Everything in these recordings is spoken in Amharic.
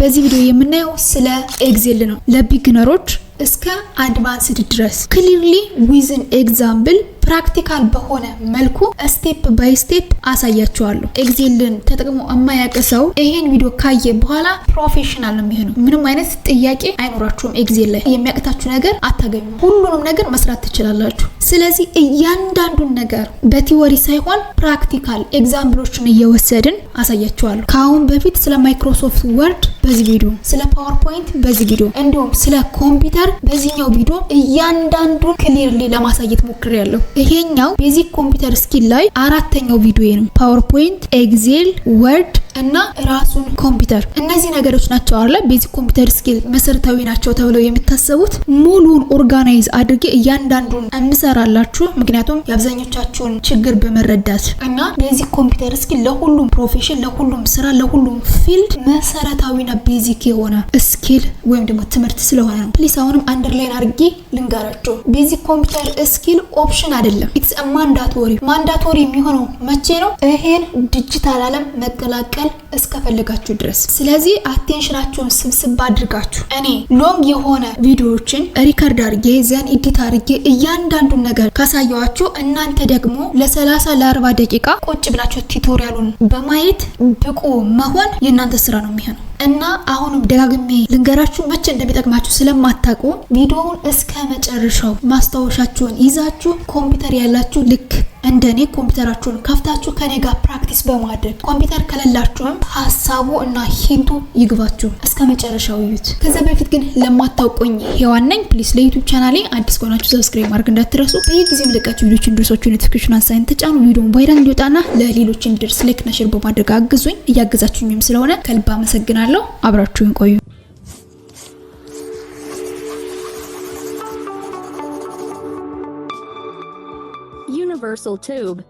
በዚህ ቪዲዮ የምናየው ስለ ኤክሴል ነው ለቢግነሮች እስከ አድቫንስድ ድረስ ክሊርሊ ዊዝን ኤግዛምፕል ፕራክቲካል በሆነ መልኩ ስቴፕ ባይ ስቴፕ አሳያችኋለሁ። ኤክሴልን ተጠቅሞ የማያውቅ ሰው ይሄን ቪዲዮ ካየ በኋላ ፕሮፌሽናል ነው የሚሆነው። ምንም አይነት ጥያቄ አይኖራችሁም። ኤክሴል ላይ የሚያቅታችሁ ነገር አታገኙም። ሁሉንም ነገር መስራት ትችላላችሁ። ስለዚህ እያንዳንዱን ነገር በቲዎሪ ሳይሆን ፕራክቲካል ኤግዛምፕሎችን እየወሰድን አሳያችኋለሁ። ከአሁን በፊት ስለ ማይክሮሶፍት ወርድ በዚህ ቪዲዮ፣ ስለ ፓወርፖይንት በዚህ ቪዲዮ እንዲሁም ስለ ኮምፒውተር በዚህኛው ቪዲዮ እያንዳንዱን ክሊርሊ ለማሳየት ሞክሬያለሁ። ይሄኛው ቤዚክ ኮምፒውተር ስኪል ላይ አራተኛው ቪዲዮ ነው። ፓወርፖይንት፣ ኤክሴል፣ ወርድ እና ራሱን ኮምፒውተር እነዚህ ነገሮች ናቸው አይደል ቤዚክ ኮምፒውተር ስኪል መሰረታዊ ናቸው ተብለው የሚታሰቡት። ሙሉን ኦርጋናይዝ አድርጌ እያንዳንዱን እንሰራላችሁ ምክንያቱም የአብዛኞቻችሁን ችግር በመረዳት እና ቤዚክ ኮምፒውተር ስኪል ለሁሉም ፕሮፌሽን፣ ለሁሉም ስራ፣ ለሁሉም ፊልድ መሰረታዊና ቤዚክ የሆነ ስኪል ወይም ደግሞ ትምህርት ስለሆነ ነው። ፕሊስ አሁንም አንደርላይን አድርጌ ልንገራችሁ። ቤዚክ ኮምፒውተር ስኪል ኦፕሽን አይደለም። ኢትስ ማንዳቶሪ። ማንዳቶሪ የሚሆነው መቼ ነው? ይሄን ዲጂታል ዓለም መቀላቀል እስከፈለጋችሁ ድረስ። ስለዚህ አቴንሽናችሁን ስብስብ አድርጋችሁ እኔ ሎንግ የሆነ ቪዲዮዎችን ሪከርድ አድርጌ ዘን ኤዲት አድርጌ እያንዳንዱን ነገር ካሳያችሁ እናንተ ደግሞ ለ30 ለ40 ደቂቃ ቁጭ ብላችሁ ቱቶሪያሉን በማየት ብቁ መሆን የእናንተ ስራ ነው የሚሆነው። እና አሁንም ደጋግሜ ልንገራችሁ መቼ እንደሚጠቅማችሁ ስለማታውቁ ቪዲዮውን እስከ መጨረሻው ማስታወሻችሁን ይዛችሁ ኮምፒውተር ያላችሁ ልክ እንደኔ ኮምፒውተራችሁን ከፍታችሁ ከኔ ጋር ፕራክቲስ በማድረግ ኮምፒውተር ከሌላችሁም ሀሳቡ እና ሂንቱ ይግባችሁ እስከ መጨረሻው እዩት። ከዛ በፊት ግን ለማታውቁኝ ሄዋን ነኝ። ፕሊስ ለዩቲዩብ ቻናሌ አዲስ ከሆናችሁ ሰብስክራይብ ማድረግ እንዳትረሱ። በየጊዜው የምለቃችሁ ቪዲዮዎች እንድትደርሷችሁ ኖቲፊኬሽን አንሳይን ተጫኑ። ቪዲዮውን ቫይራል እንዲወጣና ለሌሎች እንዲደርስ ላይክ እና ሼር በማድረግ አግዙኝ። እያገዛችሁኝም ስለሆነ ከልብ አመሰግናለሁ። አብራችሁን ቆዩ። Universal Tube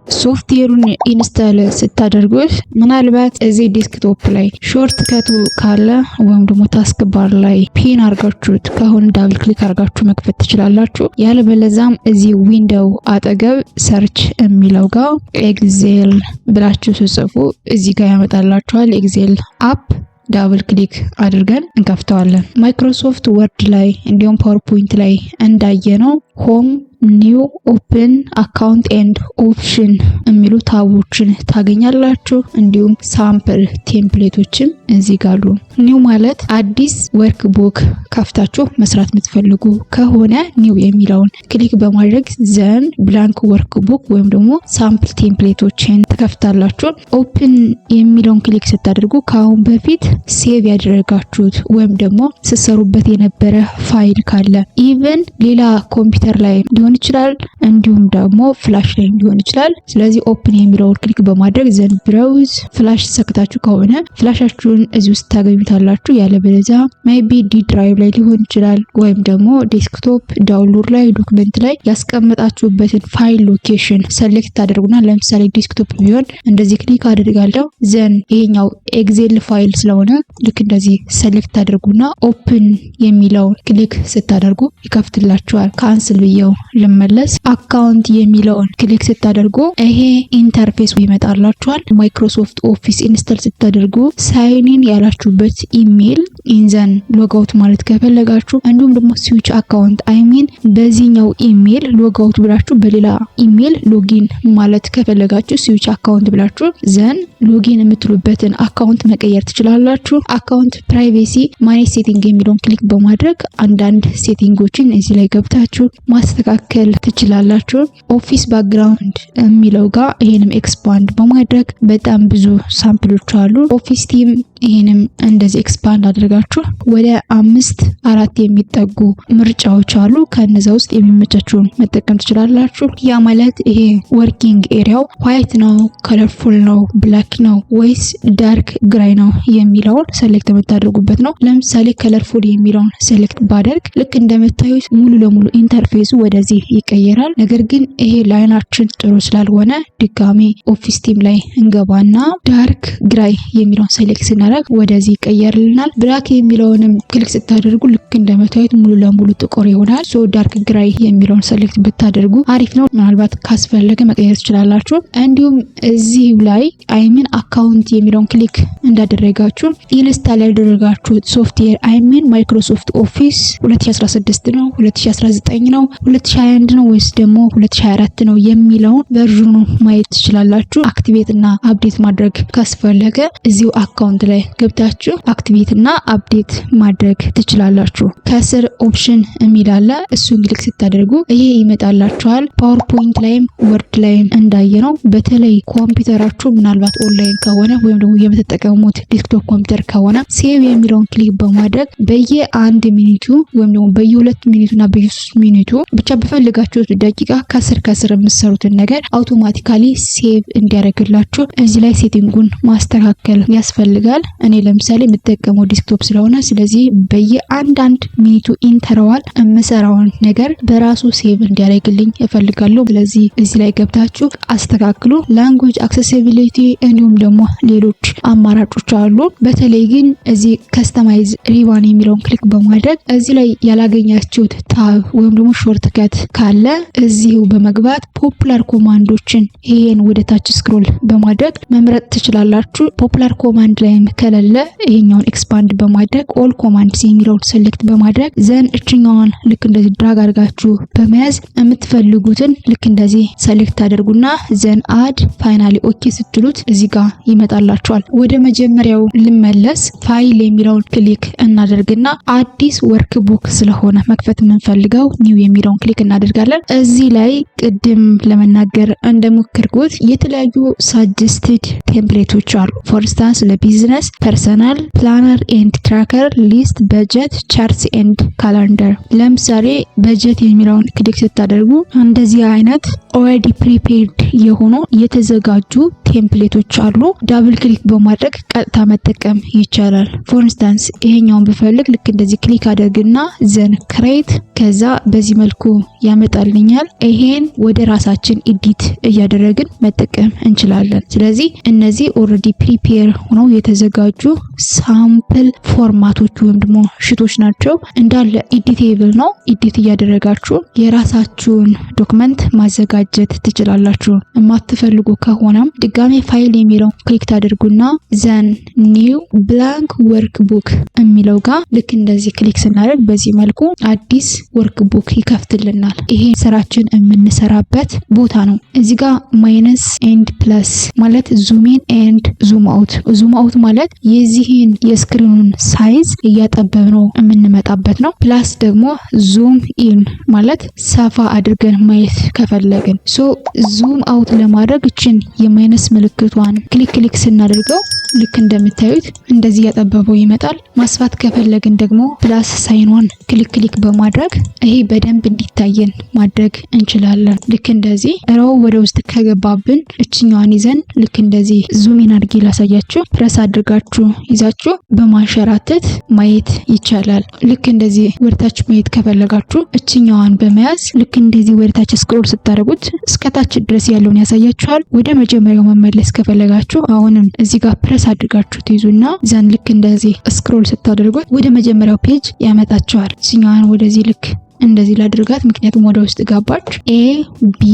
ሶፍትዌሩን ኢንስታል ስታደርጉት ምናልባት እዚህ ዴስክቶፕ ላይ ሾርት ከቱ ካለ ወይም ደግሞ ታስክ ባር ላይ ፒን አርጋችሁት ከሆነ ዳብል ክሊክ አርጋችሁ መክፈት ትችላላችሁ። ያለበለዛም እዚህ ዊንዶው አጠገብ ሰርች የሚለው ጋር ኤክሴል ብላችሁ ጽፉ እዚህ ጋር ያመጣላችኋል። ኤክሴል አፕ ዳብል ክሊክ አድርገን እንከፍተዋለን። ማይክሮሶፍት ወርድ ላይ እንዲሁም ፓወርፖይንት ላይ እንዳየነው ሆም፣ ኒው፣ ኦፕን፣ አካውንት ኤንድ ኦፕሽን የሚሉ ታቦችን ታገኛላችሁ። እንዲሁም ሳምፕል ቴምፕሌቶችም እዚህ ጋር አሉ። ኒው ማለት አዲስ ወርክ ቡክ ከፍታችሁ መስራት የምትፈልጉ ከሆነ ኒው የሚለውን ክሊክ በማድረግ ዘን ብላንክ ወርክ ቡክ ወይም ደግሞ ሳምፕል ቴምፕሌቶችን ትከፍታላችሁ። ኦፕን የሚለውን ክሊክ ስታደርጉ ከአሁን በፊት ሴቭ ያደረጋችሁት ወይም ደግሞ ስትሰሩበት የነበረ ፋይል ካለ ኢቭን ሌላ ኮምፒውተር ላይ ሊሆን ይችላል እንዲሁም ደግሞ ፍላሽ ላይ ሊሆን ይችላል። ስለዚህ ኦፕን የሚለውን ክሊክ በማድረግ ዘን ብራውዝ ፍላሽ ሰክታችሁ ከሆነ ፍላሻችሁን እዚህ ውስጥ ታገኙታላችሁ። ያለበለዚያ ሜቢ ዲ ድራይቭ ላይ ሊሆን ይችላል ወይም ደግሞ ዴስክቶፕ ዳውንሎድ ላይ ዶክመንት ላይ ያስቀመጣችሁበትን ፋይል ሎኬሽን ሰሌክት ታደርጉና ለምሳሌ ዴስክቶፕ ቢሆን እንደዚህ ክሊክ አድርጋለሁ። ዘን ይሄኛው ኤክሴል ፋይል ስለሆነ ልክ እንደዚህ ሰሌክት ታደርጉና ኦፕን የሚለውን ክሊክ ስታደርጉ ይከፍትላችኋል። ካንስል ብየው ልመለስ። አካውንት የሚለውን ክሊክ ስታደርጉ ይሄ ኢንተርፌስ ይመጣላችኋል። ማይክሮሶፍት ኦፊስ ኢንስታል ስታደርጉ ሳይን ያላችሁበት ኢሜል ኢንዘን ሎጋውት ማለት ከፈለጋችሁ እንዲሁም ደግሞ ስዊች አካውንት በዚህኛው ኢሜል ሎጋውት ብላችሁ በሌላ ኢሜል ሎጊን ማለት ከፈለጋችሁ ስዊች አካውንት ብላችሁ ዘን ሎጊን የምትሉበትን አካውንት መቀየር ትችላላችሁ። አካውንት ፕራይቬሲ ማኔጅ ሴቲንግ የሚለውን ክሊክ በማድረግ አንዳንድ ሴቲንጎችን እዚህ ላይ ገብታችሁ ማስተካከል ትችላላችሁ። ኦፊስ ባክግራውንድ የሚለው ጋር ይሄንም ኤክስፓንድ በማድረግ በጣም ብዙ ሳምፕሎች አሉ። ኦፊስ ቲም ይሄንም እንደዚህ ኤክስፓንድ አድርጋችሁ ወደ 5-4 የሚጠጉ ምርጫዎች አሉ። ከነዛ ውስጥ የሚመቻችሁን መጠቀም ትችላላችሁ። ያ ማለት ይሄ ወርኪንግ ኤሪያው ዋይት ነው፣ ከለርፉል ነው፣ ብላክ ነው ወይስ ዳርክ ግራይ ነው የሚለውን ሴሌክት የምታደርጉበት ነው። ለምሳሌ ከለርፉል የሚለውን ሴሌክት ባደርግ ልክ እንደምታዩት ሙሉ ለሙሉ ኢንተርፌሱ ወደዚህ ይቀየራል። ነገር ግን ይሄ ላይናችን ጥሩ ስላልሆነ ድጋሚ ኦፊስ ቲም ላይ እንገባና ዳርክ ግራይ የሚለውን ሴሌክት ስናደርግ ስናደርግ ወደዚህ ይቀየርልናል። ብላክ የሚለውንም ክሊክ ስታደርጉ ልክ እንደምታዩት ሙሉ ለሙሉ ጥቁር ይሆናል። ሶ ዳርክ ግራይ የሚለውን ሰሌክት ብታደርጉ አሪፍ ነው። ምናልባት ካስፈለገ መቀየር ትችላላችሁ። እንዲሁም እዚህ ላይ አይሚን አካውንት የሚለውን ክሊክ እንዳደረጋችሁ ኢንስታል ያደረጋችሁት ሶፍትዌር አይሚን ማይክሮሶፍት ኦፊስ 2016 ነው 2019 ነው 2021 ነው ወይስ ደግሞ 2024 ነው የሚለውን ቨርዥኑ ማየት ትችላላችሁ። አክቲቬት እና አፕዴት ማድረግ ካስፈለገ እዚሁ አካውንት ላይ ገብታችሁ አክቲቬት እና አፕዴት ማድረግ ትችላላችሁ። ከስር ኦፕሽን የሚል አለ። እሱን ክሊክ ስታደርጉ ይሄ ይመጣላችኋል። ፓወርፖይንት ላይም ወርድ ላይም እንዳየነው በተለይ ኮምፒውተራችሁ ምናልባት ኦንላይን ከሆነ ወይም ደግሞ የምትጠቀሙት ዴስክቶፕ ኮምፒውተር ከሆነ ሴቭ የሚለውን ክሊክ በማድረግ በየ1 ሚኒቱ ወይም ደግሞ በየ2 ሚኒቱና በየ3 ሚኒቱ ብቻ በፈልጋችሁት ደቂቃ ከስር የምትሰሩትን ነገር አውቶማቲካሊ ሴቭ እንዲያደርግላችሁ እዚህ ላይ ሴቲንጉን ማስተካከል ያስፈልጋል። እኔ ለምሳሌ የምጠቀመው ዴስክቶፕ ስለሆነ ስለዚህ በየ1 ሚኒቱ ኢንተርቫል የምሰራውን ነገር በራሱ ሴቭ እንዲያደርግልኝ እፈልጋለሁ። ስለዚህ እዚህ ላይ ገብታችሁ አስተካክሉ። ላንጉዌጅ አክሰሲቢሊቲ እንዲሁም ደግሞ ሌሎች አማራጮች አሉ። በተለይ ግን እዚህ ከስተማይዝ ሪባን የሚለውን ክሊክ በማድረግ እዚህ ላይ ያላገኛችሁት ታብ ወይም ደግሞ ሾርት ከት ካለ እዚሁ በመግባት ፖፑላር ኮማንዶችን ይሄን ወደ ታች ስክሮል በማድረግ መምረጥ ትችላላችሁ። ፖፑላር ኮማንድ ላይ ከሌለ ይሄኛውን ኤክስፓንድ በማድረግ ኦል ኮማንድስ የሚለውን ሴሌክት በማድረግ ዘን እችኛውን ልክ እንደዚህ ድራግ አድርጋችሁ በመያዝ የምትፈልጉትን ልክ እንደዚህ ሴሌክት አድርጉና ዘን አድ ፋይናሊ ኦኬ ስትሉት እዚህ ጋር ይመጣላችኋል። ወደ መጀመሪያው ልመለስ። ፋይል የሚለውን ክሊክ እናደርግና አዲስ ወርክ ቡክ ስለሆነ መክፈት የምንፈልገው ኒው የሚለውን ክሊክ እናደርጋለን። እዚህ ላይ ቅድም ለመናገር እንደሞከርኩት የተለያዩ ሳጀስትድ ቴምፕሌቶች አሉ። ፎር ኢንስታንስ ለቢዝነስ፣ ፐርሰናል፣ ፕላነር ኤንድ ትራከር፣ ሊስት፣ በጀት፣ ቻርትስ ኤንድ ካላንደር። ለምሳሌ በጀት የሚለውን ክሊክ ስታደርጉ እንደዚህ አይነት ኦልሬዲ ፕሪፔርድ የሆኑ የተዘጋጁ ቴምፕሌቶች አሉ። ዳብል ክሊክ በማድረግ ቀጥታ መጠቀም ይቻላል። ፎር ኢንስታንስ ይሄኛውን ብፈልግ ልክ እንደዚህ ክሊክ አድርግና ዘን ክሬት ከዛ በዚህ መልኩ ያመጣልኛል። ይሄን ወደ ራሳችን ኤዲት እያደረግን መጠቀም እንችላለን። ስለዚህ እነዚህ ኦልሬዲ ፕሪፔር ሆነው የተዘጋጁ ሳምፕል ፎርማቶች ወይም ደግሞ ሽቶች ናቸው። እንዳለ ኤዲቴብል ነው። ኤዲት እያደረጋችሁ የራሳችሁን ዶክመንት ማዘጋጀት ትችላላችሁ። የማትፈልጉ ከሆነም ድጋሜ ፋይል የሚለው ክሊክ ታደርጉና ዘን ኒው ብላንክ ወርክ ቡክ የሚለው ጋር ልክ እንደዚህ ክሊክ ስናደርግ በዚህ መልኩ አዲስ ወርክ ቡክ ይከፍትልናል። ይሄ ስራችን የምንሰራበት ቦታ ነው። እዚህ ጋር ማይነስ ኤንድ ፕለስ ማለት ዙም ኢን ኤንድ ዙም አውት። ዙም አውት ማለት የዚህን የስክሪኑን ሳይዝ እያጠበብነው የምንመጣበት ነው። ፕላስ ደግሞ ዙም ኢን ማለት ሰፋ አድርገን ማየት ከፈለግን ዙም አውት ለማድረግ እችን የማይነስ ምልክቷን ክሊክ ስናደርገው ልክ እንደምታዩት እንደዚህ ያጠበበው ይመጣል። ማስፋት ከፈለግን ደግሞ ፕላስ ሳይኗን ክሊክ በማድረግ ይሄ በደንብ እንዲታየን ማድረግ እንችላለን። ልክ እንደዚህ ራው ወደ ውስጥ ከገባብን እችኛዋን ይዘን ልክ እንደዚህ ዙም ኢን አድርጌ ላሳያችሁ። ፕረስ አድርጋችሁ ይዛችሁ በማንሸራተት ማየት ይቻላል። ልክ እንደዚህ ወደታች ማየት ከፈለጋችሁ እችኛዋን በመያዝ ልክ እንደዚህ ወደታች ስክሮል ስታደርጉት እስከታች ድረስ ያለውን ያሳያችኋል። ወደ መጀመሪያው መመለስ ከፈለጋችሁ አሁንም እዚህ ጋር ፕረስ አድርጋችሁ ትይዙና ዘን ልክ እንደዚህ ስክሮል ስታደርጉት ወደ መጀመሪያው ፔጅ ያመጣችኋል። እኛን ወደዚህ ልክ እንደዚህ ላድርጋት፣ ምክንያቱም ወደ ውስጥ ገባች። ኤ ቢ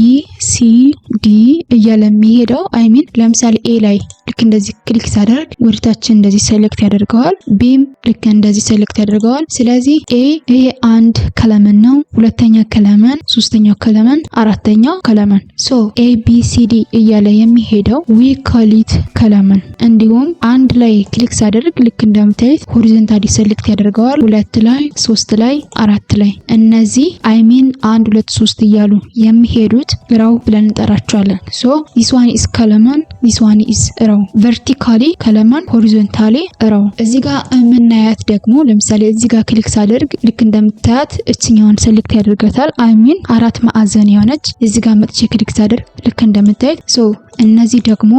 ሲ ዲ እያለ የሚሄደው አይሚን ለምሳሌ ኤ ላይ ልክ እንደዚህ ክሊክ ሳደርግ ወደታችን እንደዚህ ሴሌክት ያደርገዋል። ቢም ልክ እንደዚህ ሴሌክት ያደርገዋል። ስለዚህ ኤ ይሄ አንድ ከለመን ነው፣ ሁለተኛ ከለመን፣ ሶስተኛው ከለመን፣ አራተኛው ከለመን። ኤ ቢ ሲ ዲ እያለ የሚሄደው ዊ ኮሊት ከለመን። እንዲሁም አንድ ላይ ክሊክ ሳደርግ ልክ እንደምታዩት ሆሪዞንታሊ ሴሌክት ያደርገዋል። ሁለት ላይ፣ ሶስት ላይ፣ አራት ላይ እነዚህ አይሚን 1 2 3 እያሉ የሚሄዱት ራው ብለን እንጠራቸዋለን። this one is column, this one is row. vertically column, horizontally row. እዚህ ጋር የምናያት ደግሞ ለምሳሌ እዚህ ጋር ክሊክ ሳደርግ ልክ እንደምታያት እችኛውን ሴሌክት ያደርጋታል። አይሚን 4 ማዕዘን የሆነች እዚህ ጋር መጥቼ ክሊክ ሳደርግ ልክ እንደምታዩት እነዚህ ደግሞ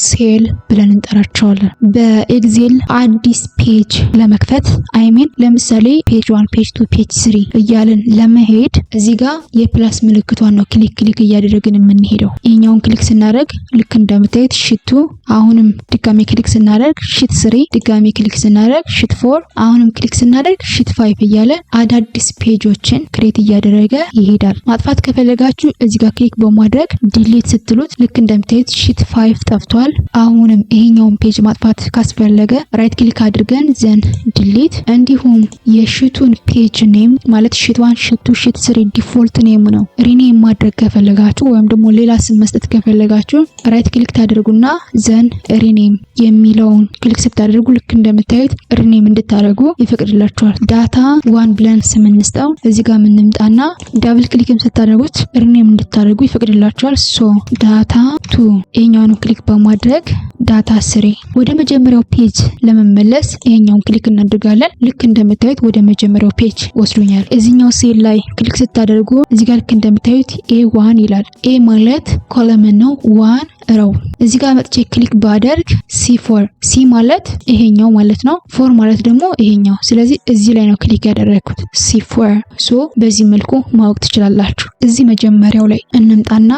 ሴል ብለን እንጠራቸዋለን። በኤክሴል አዲስ ፔጅ ለመክፈት አይሚን ለምሳሌ ፔጅ 1 ፔጅ 2 ፔጅ 3 እያልን ለመሄድ እዚህ ጋር የፕላስ ምልክቷን ነው ክሊክ እያደረግን የምንሄደው። ይሄኛውን ክሊክ ስናደርግ ልክ እንደምታዩት ሽቱ፣ አሁንም ድጋሚ ክሊክ ስናደርግ ሽት 3፣ ድጋሚ ክሊክ ስናደርግ ሽት 4፣ አሁንም ክሊክ ስናደርግ ሽት 5 እያለ አዳዲስ ፔጆችን ክሬት እያደረገ ይሄዳል። ማጥፋት ከፈለጋችሁ እዚህ ጋር ክሊክ በማድረግ ዲሊት ስትሉት ልክ እንደምታዩት ሽት 5 ጠፍቷል። አሁንም ይሄኛውን ፔጅ ማጥፋት ካስፈለገ ራይት ክሊክ አድርገን ዘን ዲሊት። እንዲሁም የሽቱን ፔጅ ኔም ማለት ሽት 1 ሽት 2 ሽት 3 ዲፎልት ኔም ነው። ሪኔም ማድረግ ከፈለጋችሁ ወይም ደግሞ ሌላ ስም መስጠት ከፈለጋችሁ ራይት ክሊክ ታደርጉና ዘን ሪኔም የሚለውን ክሊክ ስታደርጉ ልክ እንደምታዩት ሪኔም እንድታደርጉ ይፈቅድላችኋል። ዳታ 1 ብለን ስም እንስጠው። እዚህ ጋር ምንምጣና ዳብል ክሊክም ስታደርጉት ሪኔም እንድታደርጉ ይፈቅድላችኋል። ሶ ዳታ 2 ይሄኛውን ክሊክ በማድረግ ዳታ 3 ወደ መጀመሪያው ፔጅ ለመመለስ ይሄኛውን ክሊክ እናደርጋለን። ልክ እንደምታዩት ወደ መጀመሪያው ፔጅ ወስዶኛል። እዚህኛው ሴል ላይ ክሊክ ስታደርጉ እዚህ ጋር ልክ እንደምታዩት A1 ይላል። A ማለት ኮለመን ነው፣ 1 ረው። እዚህ ጋር መጥቼ ክሊክ ባደርግ C4 C ማለት ይሄኛው ማለት ነው፣ 4 ማለት ደግሞ ይሄኛው። ስለዚህ እዚህ ላይ ነው ክሊክ ያደረኩት C4። ሶ በዚህ መልኩ ማወቅ ትችላላችሁ። እዚህ መጀመሪያው ላይ እንምጣና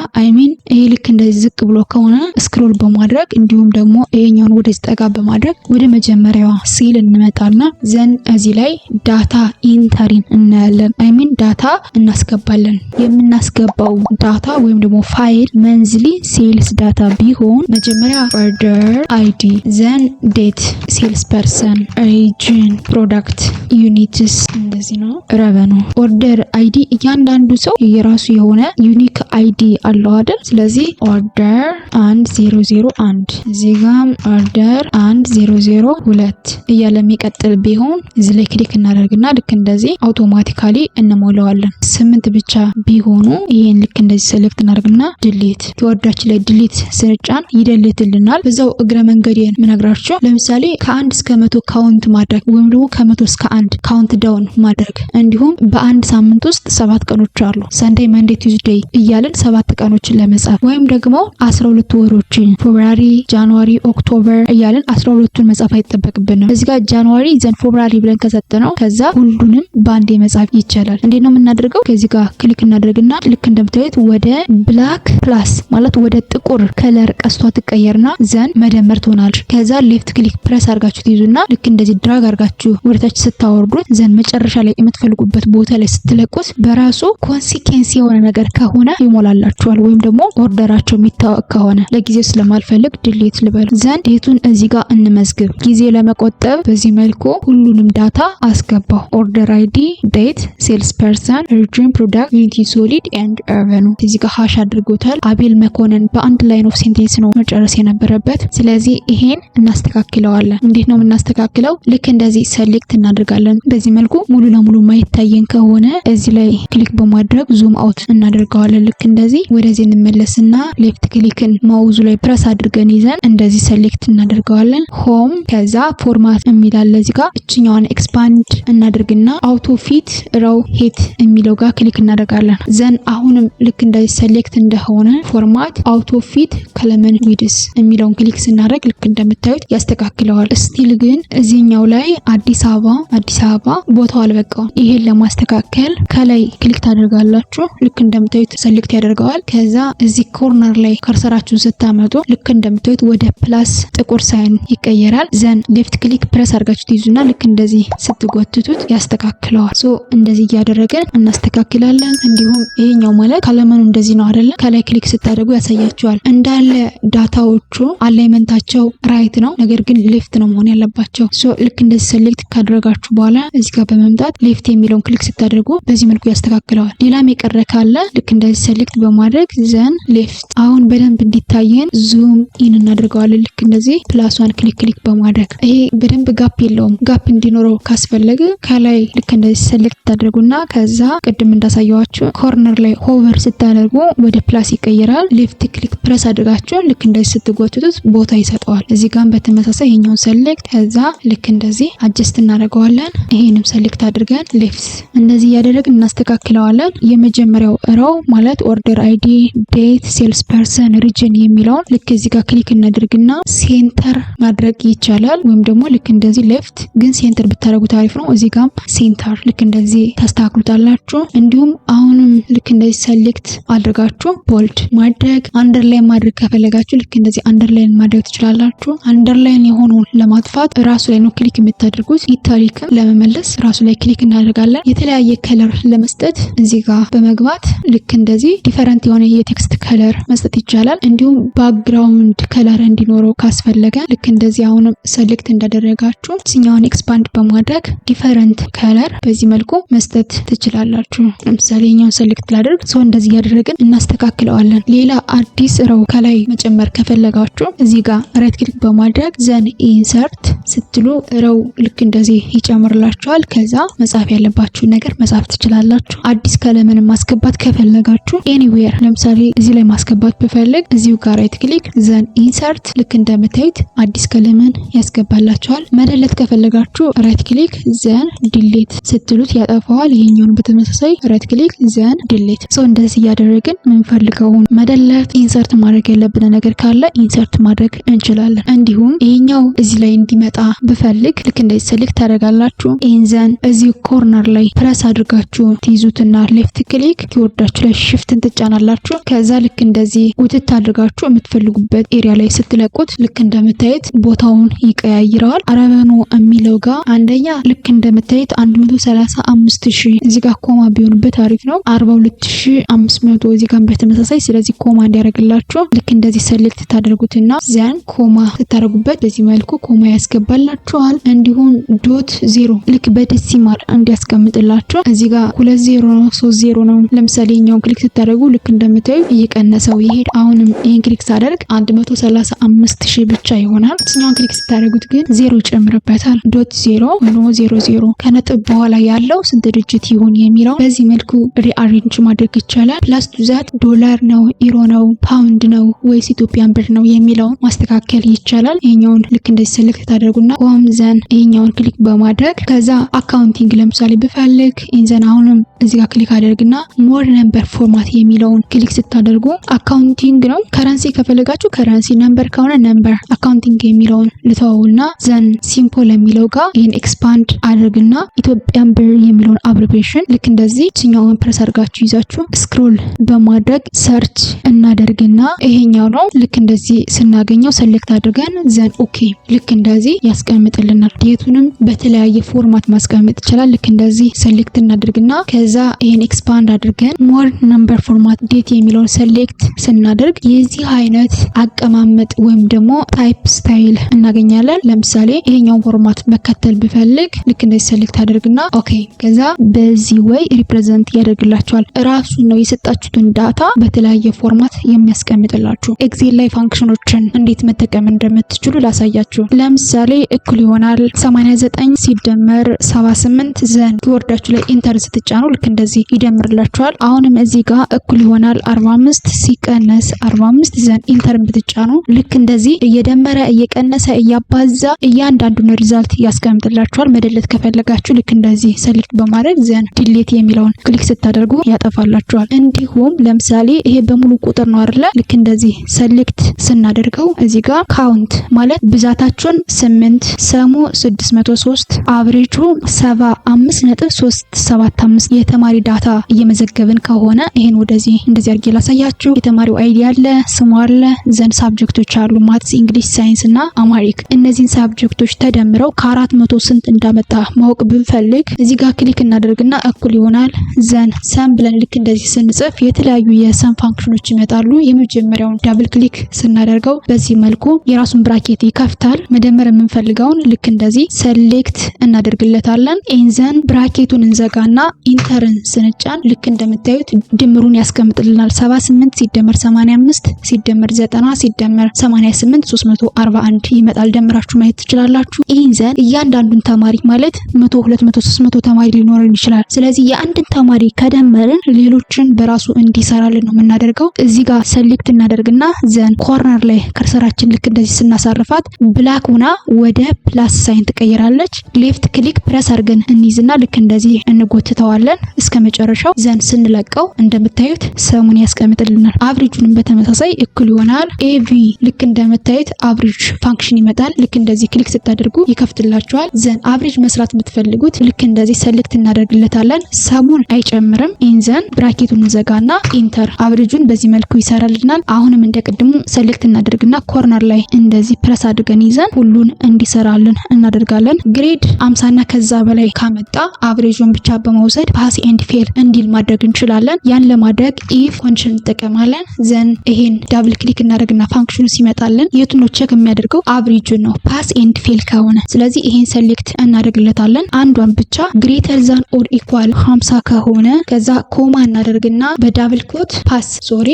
ይሄ ልክ እንደዚህ ዝቅ ብሎ ከሆነ ስክሮል በማድረግ እንዲሁም ደግሞ ይሄኛውን ወደ ጠጋ በማድረግ ወደ መጀመሪያዋ ሴል እንመጣና ዘን እዚህ ላይ ዳታ ኢንተሪን እናያለን። ዳታ እናስገባለን። የምናስገባው ዳታ ወይም ደግሞ ፋይል መንዝሊ ሴልስ ዳታ ቢሆን መጀመሪያ ኦርደር አይዲ ዘን ዴት ሴልስ ፐርሰን ሪጅን ፕሮዳክት ዩኒትስ እንደዚህ ነው። ረቨኑ ኦርደር አይዲ እያንዳንዱ ሰው የራሱ የሆነ ዩኒክ አይዲ አለው አይደል? ስለዚህ ኦርደር 1001 እዚህ ጋር ኦርደር 1002 እያለ የሚቀጥል ቢሆን እዚህ ላይ ክሊክ እናደርግና ልክ እንደዚህ አውቶማቲካሊ እንሞላዋለን። 8 ብቻ ቢሆኑ ይሄን ልክ እንደዚህ ሴሌክት እናደርግና ዲሊት ወርዳችን ላይ ዲሊት ስንጫን ይደልትልናል። በዛው እግረ መንገዴን ምነግራችሁ ለምሳሌ ከ1 እስከ 100 ካውንት ማድረግ ወይም ደግሞ ከ100 እስከ 1 ካውንት ዳውን ማድረግ እንዲሁም በአንድ ሳምንት ውስጥ 7 ቀኖች አሉ። ሰንዴይ፣ መንዴ፣ ቲዩዝዴይ እያልን 7 ቀኖችን ለመጻፍ ወይም ደግሞ 12 ወሮችን ፌብሩዋሪ፣ ጃንዋሪ፣ ኦክቶበር እያልን 12ቱን መጻፍ አይጠበቅብንም። እዚህ ጋር ጃንዋሪ ዘን ፌብሩዋሪ ብለን ከሰጠነው ከዛ ሁሉንም በአንዴ መጻፍ ይቻላል። እንዴት ነው የምናደርገው? ከዚህ ጋር ክሊክ እናደርግና ልክ እንደምታዩት ወደ ብላክ ፕላስ ማለት ወደ ጥቁር ከለር ቀስቷ ትቀየርና ዘን መደመር ትሆናለች። ከዛ ሌፍት ክሊክ ፕሬስ አድርጋችሁ ትይዙና ልክ እንደዚህ ድራግ አድርጋችሁ ወደታች ስታወርዱት ዘን መጨረሻ ላይ የምትፈልጉበት ቦታ ላይ ስትለቁት በራሱ ኮንሲኩዌንስ የሆነ ነገር ከሆነ ይሞላላችኋል። ወይም ደግሞ ኦርደራቸው የሚታወቅ ከሆነ ለጊዜው ስለማልፈልግ ዲሊት ልበል። ዘን ዴቱን እዚህ ጋር እንመዝግብ። ጊዜ ለመቆጠብ በዚህ መልኩ ሁሉንም ዳታ አስገባው። ኦርደር አይዲ፣ ዴት፣ ሴልስ ፐርሰን፣ ሪጅን፣ ፕሮዳክት፣ ዩኒቲ፣ ሶሊድ ኤንድ ረቨኑ እዚህ ጋር ሃሽ አድርጎታል። አቤል መኮንን በአንድ ላይን ኦፍ ሴንቴንስ ነው መጨረስ የነበረበት። ስለዚህ ይሄን እናስተካክለዋለን። እንዴት ነው የምናስተካክለው? ልክ እንደዚህ ሴሌክት እናደርጋለን። በዚህ መልኩ ሙሉ ለሙሉ ማይታየን ከሆነ እዚህ ላይ ክሊክ በማድረግ ዙም አውት እናደርገዋለን። ልክ እንደዚህ ወደዚህ እንመለስና ሌፍት ክሊክን ማውዙ ላይ ፕረስ አድርገን ይዘን እንደዚህ ሴሌክት እናደርገዋለን። ሆም ከዛ ፎርማት የሚላል እዚህ ጋር እችኛዋን ኤክስፓንድ እናደርግና አውቶ ፊት ራው ሄት የሚለው ጋር ክሊክ እናደርጋለን። ዘን አሁንም ልክ እንደዚህ ሴሌክት እንደሆነ ፎርማት አውቶ ፊት ከለመን ዊድስ የሚለውን ክሊክ ስናደርግ ልክ እንደምታዩት ያስተካክለዋል። ስቲል ግን እዚህኛው ላይ አዲስ አበባ ቦታው አልበቃውም። ይሄን ለማስተካከል ከላይ ክሊክ ታደርጋላችሁ። ልክ እንደምታዩት ሴሌክት ያደርገዋል። ከዛ እዚህ ኮርነር ላይ ከርሰራችሁን ስታመጡ ልክ እንደምታዩት ወደ ፕላስ ጥቁር ሳይን ይቀየራል። ዘን ሌፍት ክሊክ ፕሬስ አድርጋችሁ ትይዙና ልክ እንደዚህ ስትጎትቱት ያስተካክለዋል። ሶ እንደዚህ እያደረገን እናስተካክላለን። እንዲሁም ይሄኛው ማለት ከለመኑ እንደዚህ ነው አይደለ? ከላይ ክሊክ ስታደርጉ ያሳያችኋል። እንዳለ ዳታዎቹ አላይመንታቸው ራይት ነው፣ ነገር ግን ሌፍት ነው መሆን ያለባቸው። ሶ ልክ እንደዚህ ሴሌክት ካደረጋችሁ በኋላ እዚህ ጋር በመምጣት ሌፍት የሚለውን ክሊክ ስታደርጉ በዚህ መልኩ ያስተካክለዋል። ሌላም የቀረ ካለ ልክ እንደዚህ ሴሌክት በማድረግ ዘን ሌፍት። አሁን በደንብ እንዲታየን ዙም ኢን እናደርገዋለን። ልክ እንደዚህ ፕላሷን ክሊክ በማድረግ ይሄ በደንብ ጋፕ የለውም። ጋፕ እንዲኖረው ካስፈለገ ከላይ ልክ እንደዚህ ሴሌክት ታደርጉና ከዛ ቅድም እንዳሳየዋችሁ ኮርነር ላይ ሆቨር ስታደርጉ ወደ ፕላስ ይቀየራል። ሌፍት ክሊክ ፕረስ አድርጋችሁ ልክ እንደዚህ ስትጎትቱት ቦታ ይሰጠዋል። እዚህ ጋር በተመሳሳይ ይሄኛውን ሴሌክት ከዛ ልክ እንደዚህ አጀስት እናደርገዋለን። ይሄንም ሴሌክት አድርገን ሌፍት እንደዚህ እያደረግን እናስተካክለዋለን። የመጀመሪያው ራው ማለት ኦርደር አይዲ፣ ዴት፣ ሴልስ ፐርሰን፣ ሪጅን የሚለውን ልክ እዚህ ጋር ክሊክ እናደርግና ሴንተር ማድረግ ይቻላል። ወይም ደግሞ ልክ እንደዚህ ሌፍት ግን ሴንተር ብታደርጉት አሪፍ ነው። እዚህ ጋም ሴንተር ልክ እንደዚህ ታስተካክሉታላችሁ። እንዲሁም አሁንም ልክ እንደዚህ ሰሌክት አድርጋችሁ ቦልድ ማድረግ አንደርላይን ማድረግ ከፈለጋችሁ ልክ እንደዚህ አንደርላይን ማድረግ ትችላላችሁ። አንደርላይን የሆነውን ለማጥፋት ራሱ ላይ ነው ክሊክ የምታደርጉት። ኢታሊክን ለመመለስ ራሱ ላይ ክሊክ እናደርጋለን። የተለያየ ከለር ለመስጠት እዚህ ጋር በመግባት ልክ እንደዚህ ዲፈረንት የሆነ የቴክስት ከለር መስጠት ይቻላል። እንዲሁም ባክግራውንድ ከለር እንዲኖረው ካስፈለገ ልክ እንደዚህ አሁንም ሰሌክት እንዳደረጋችሁ እዚኛውን ኤክስፓንድ በማድረግ ዲፈረንት ከለር በዚህ መልኩ መስጠት ትችላላችሁ። ለምሳሌ እኛውን ሰሌክት ላደርግ ሰው እንደዚህ ያደረግን እናስተካክለዋለን። ሌላ አዲስ ሮው ከላይ መጨመር ከፈለጋችሁ እዚህ ጋር ራይት ክሊክ በማድረግ ዘን ኢንሰርት ስትሉ ሮው ልክ እንደዚህ ይጨምርላችኋል። ከዛ መጻፍ ያለባችሁ ነገር መጻፍ ትችላላችሁ። አዲስ ከለምን ማስገባት ከፈለጋችሁ ኤኒዌር ለምሳሌ እዚህ ላይ ማስገባት ብፈልግ እዚሁ ጋር ራይት ክሊክ ዘን ኢንሰርት ልክ እንደምታዩት አዲስ ከለምን ያስገባላችኋል። መደለት ከፈለጋችሁ ራይት ክሊክ ዘን ዲሊት ስትሉት ያጠፋዋል። ይሄኛውን በተመሳሳይ ራይት ክሊክ ዘን ዲሊት። ሶ እንደዚህ እያደረግን የምንፈልገውን መደለት ኢንሰርት ማድረግ ያለብን ነገር ካለ ኢንሰርት ማድረግ እንችላለን። እንዲሁም ይሄኛው እዚህ ላይ እንዲመጣ ብፈልግ ልክ እንደዚህ ሰሌክት ታደርጋላችሁ። ኢንዘን እዚህ ኮርነር ላይ ፕረስ አድርጋችሁ ትይዙትና ሌፍት ክሊክ ኪወርዳችሁ ላይ ሽፍትን ትጫናላችሁ። ከዛ ልክ እንደዚህ ውትት አድርጋችሁ የምትፈልጉበት ኤሪያ ላይ ስትለቁት ልክ እንደምታዩት ቦታውን ይቀያይረዋል። አረበኑ የሚለው ጋር አንደኛ ልክ እንደምታዩት 135000 እዚህ ጋር ኮማ ቢሆንበት አሪፍ ነው። 42500 እዚህ ጋር በተመሳሳይ ስለዚህ ኮማ እንዲያደርግላችሁ ልክ እንደዚህ ሰሌክት ታደርጉትና ዘን ኮማ ስታደርጉበት በዚህ መልኩ ኮማ ያስገባላችኋል። እንዲሁም ዶት 0 ልክ በዴሲማል እንዲያስቀምጥላችሁ እዚህ ጋር 20 ነው 30 ነው። ለምሳሌ እኛውን ክሊክ ስታደርጉ ልክ እንደምታዩ እየቀነሰው ይሄድ። አሁንም ይሄን ክሊክ ሳደርግ 135000 ብቻ ይሆናል። እኛውን ክሊክ ስታደርጉት ግን 0 ይጨምርበታል። ዶት 0 ወይ 00 ከነጥብ በኋላ ያለው ስንት ድጅት ይሁን የሚለው በዚህ መልኩ ሪአሬንጅ ማድረግ ይቻላል። ፕላስ ቱ ዛት ዶላር ነው ዩሮ ነው ፓውንድ ነው ወይስ ኢትዮጵያን ብር ነው የሚለውን ማስተካከል ይቻላል። ይሄኛውን ልክ እንደዚህ ሰሌክት ታደርጉና ሆም ዘን ይሄኛውን ክሊክ በማድረግ ከዛ አካውንቲንግ ለምሳሌ ብፈልግ ኢንዘን አሁንም እዚህ ጋር ክሊክ አደርግና ሞር ነምበር ፎርማት የሚለውን ክሊክ ስታደርጉ አካውንቲንግ ነው። ከረንሲ ከፈለጋችሁ ከረንሲ፣ ነምበር ከሆነ ነምበር፣ አካውንቲንግ የሚለውን ልተውና ዘን ሲምፖል የሚለው ጋር ይሄን ኤክስፓንድ አድርግና ኢትዮጵያን ብር የሚለውን አብሪቬሽን ልክ እንደዚህ እኛውን ፕረስ አድርጋችሁ ይዛችሁ ስክሮል በማድረግ ሰርች እናደርግና ይሄኛው ነው። ልክ እንደዚህ ስናገኘው ሰሌክት አድርገን ዘን ኦኬ ልክ እንደዚህ ያስቀምጥልናል። ዴቱንም በተለያየ ፎርማት ማስቀመጥ ይችላል። ልክ እንደዚህ ሰሌክት እናደርግና ከዛ ይሄን ኤክስፓንድ አድርገን ሞር ነምበር ፎርማት ዴት የሚለውን ሰሌክት ስናደርግ የዚህ አይነት አቀማመጥ ወይም ደግሞ ታይፕ ስታይል እናገኛለን። ለምሳሌ ይሄኛው ፎርማት መከተል ብፈልግ ልክ እንደዚህ ሰሌክት አድርግና ኦኬ ከዛ በዚህ ወይ ሪፕሬዘንት ያደርግላችኋል። ራሱ ነው የሰጣችሁትን ዳታ በተለያየ ፎርማት የሚያስቀምጥላችሁ። ኤክሴል ላይ ፋንክሽኖችን እንዴት መጠቀም እንደምትችሉ ላሳያችሁ። ለምሳሌ እኩል ይሆናል 89 ሲደመር 78 ዘን ኪወርዳችሁ ላይ ኢንተር ስትጫኑ ልክ እንደዚህ ይደምርላችኋል። አሁንም እዚህ ጋር እኩል ይሆናል 45 ሲቀነስ 45 ዘን ኢንተር ብትጫኑ ልክ እንደዚህ እየደመረ እየቀነሰ እያባዛ እያንዳንዱን ሪዛልት ያስቀምጥላችኋል። መደለት ከፈለጋችሁ ልክ እንደዚህ ሰሌክት በማድረግ ዘን ዲሊት የሚለውን ክሊክ ስታደርጉ ያጠፋላችኋል። እንዲሁም ለምሳሌ ይሄ በሙሉ ቁጥር ነው አይደለ? ልክ እንደዚህ ሰሌክት ስናደርገው እዚህ ጋር ካውንት ማለት ብዛታችሁን 8 ሰሙ 603 አቨሬጁ 75.375 የተማሪ ዳታ እየመዘገብን ከሆነ ይሄን ወደዚህ እንደዚህ አድርጌ ላሳያችሁ። የተማሪው አይዲ አለ፣ ስሙ አለ፣ ዘን ሳብጀክቶች አሉ ማትስ፣ እንግሊሽ፣ ሳይንስ እና አማሪክ። እነዚህን ሳብጀክቶች ተደምረው ከ400 ስንት እንዳመጣ ማወቅ ብንፈልግ እዚህ ጋር ክሊክ እናደርግና እኩል ይሆናል ዘን ሰም ብለን ልክ እንደዚህ ስንጽፍ የተለያዩ የሰም ፋንክሽኖች ይመጣሉ። የመጀመሪያውን ዳብል ክሊክ ስናደርገው በዚህ መልኩ የራሱን ብራኬት ይከፍታል። መደመር የምንፈልገውን ልክ እንደዚህ ሰሌክት እናደርግለታለን። ኢንዘን ብራኬቱን እንዘጋና ኢንተርን ስንጫን ልክ እንደምታዩት ድምሩን ያስቀምጥልናል። 78 ሲደመር 85 ሲደመር 90 ሲደመር 88 341 ይመጣል። ደምራችሁ ማየት ትችላላችሁ። ኢንዘን እያንዳንዱን ተማሪ ማለት 100 200 300 ተማሪ ሊኖርን ይችላል። ስለዚህ የአንድን ተማሪ ከደመርን ሌሎችን በራሱ እንዲሰራልን ነው የምናደርገው። እዚህ ጋር ሰሌክት እናደርግና ዘን ኮርነር ላይ ከርሰራችን ልክ እንደዚህ ስናሳርፋት ብላክ ሆና ወደ ፕላስ ሳይን ትቀየራለች። ሌፍት ክሊክ ፕረስ አድርገን እንይዝና ልክ እንደዚህ እንጎትተዋለን እስከ መጨረሻው። ዘን ስንለቀው እንደምታዩት ሰሙን ያስቀምጥልናል። አቭሬጁንም በተመሳሳይ እኩል ይሆናል ኤቪ። ልክ እንደምታዩት አቭሬጅ ፋንክሽን ይመጣል። ልክ እንደዚህ ክሊክ ስታደርጉ ይከፍትላችኋል። ዘን አቭሬጅ መስራት የምትፈልጉት ልክ እንደዚህ ሰሌክት እናደርግለታለን። ሰሙን አይጨምርም። ኢንዘን ብራኬቱን እንዘጋና ኢንተር። አቭሬጁን በዚህ መልኩ ይሰራልናል። አሁንም እንደቀድሙ ሰሌክት እናደርግና ኮርነር ላይ እንደዚህ ፕረስ አድርገን ይዘን ሁሉን እንዲሰራልን እናደርጋለን። ግሬድ 50 እና ከዛ በላይ ካመጣ አቭሬጁን ብቻ በመውሰድ ፓስ ኤንድ ፌል እንዲል ማድረግ እንችላለን። ያን ለማድረግ ኢፍ ኮንዲሽን እንጠቀማለን። ዘን ይሄን ዳብል ክሊክ እናደርግና ፋንክሽኑ ሲመጣልን የቱን ነው ቼክ የሚያደርገው? አቭሬጁን ነው ፓስ ኤንድ ፌል ከሆነ። ስለዚህ ይሄን ሰሌክት እናደርግለታለን። አንዷን ብቻ ግሬተር ዛን ኦር ኢኳል 50 ከሆነ ከዛ ኮማ እናደርግና በዳብል ኮት ፓስ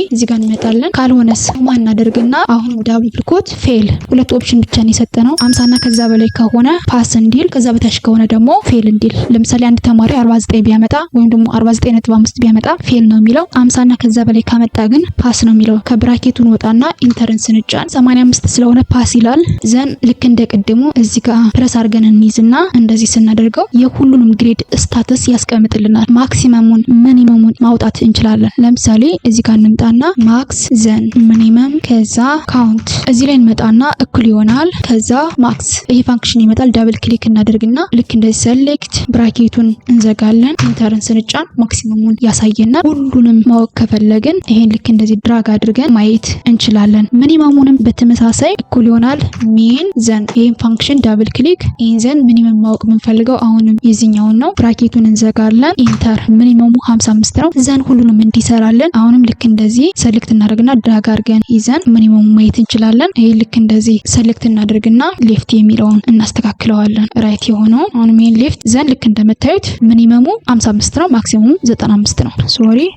እዚህ ጋር እንመጣለን። ካልሆነስ ኮማ እናደርግና አሁንም ዳብል ኮት ፌል። ሁለት ኦፕሽን ብቻ ነው የሰጠነው። 50 እና ከዛ በላይ ከሆነ ፓስ እንዲል፣ ከዛ በታች ከሆነ ደግሞ ፌል እንዲል። ለምሳሌ አንድ ተማሪ 49 ቢያመጣ ወይም ደግሞ 49.5 ቢያመጣ ፌል ነው የሚለው። 50 እና ከዛ በላይ ካመጣ ግን ፓስ ነው የሚለው። ከብራኬቱን ወጣና ኢንተርን ስንጫን 85 ስለሆነ ፓስ ይላል። ዘን ልክ እንደቀድሙ እዚህ ጋር ፕረስ አድርገን እንይዝና እንደዚህ ስናደርገው የሁሉንም ግሬድ ስታተስ ያስቀምጥልናል። ማክሲመሙን ሚኒመሙን ማውጣት እንችላለን። ለምሳሌ እዚህ ጋር እንምጣና ማክስ ዘን ሚኒመም ከዛ ካውንት እዚህ ላይ እንመጣና እኩል ይሆናል ከዛ ማክስ። ይሄ ፋንክሽን ይመጣል። ዳብል ክሊክ እናደርግና ልክ እንደዚህ ሰሌክት ብራኬቱን እንዘጋለን። ኢንተርን ስንጫን ማክሲመሙን ያሳየናል። ሁሉንም ማወቅ ከፈለግን ይሄን ልክ እንደዚህ ድራግ አድርገን ማየት እንችላለን። ሚኒመሙንም በተመሳሳይ እኩል ይሆናል ሚን ዘን። ይሄን ፋንክሽን ዳብል ክሊክ ኢንዘን ሚኒመም ማወቅ የምንፈልገው አሁንም የዚህኛውን ነው። ብራኬቱን እንዘጋለን። ኢንተር ሚኒመሙ 55 ነው። ዘን ሁሉንም እንዲሰራለን አሁንም ልክ እንደዚህ ሰሌክት እናደርግና ድራግ አድርገን ይዘን ሚኒመሙ ማየት እንችላለን። ይሄ ልክ እንደዚህ ሰሌክት እናደርግና ሌፍት የሚለውን እናስተካክለዋለን። ራይት የሆነው አሁንም ይሄን ሌፍት ዘን ልክ እንደምታዩት ሚኒመሙ 55 ነው፣ ማክሲመሙ 95 ነው።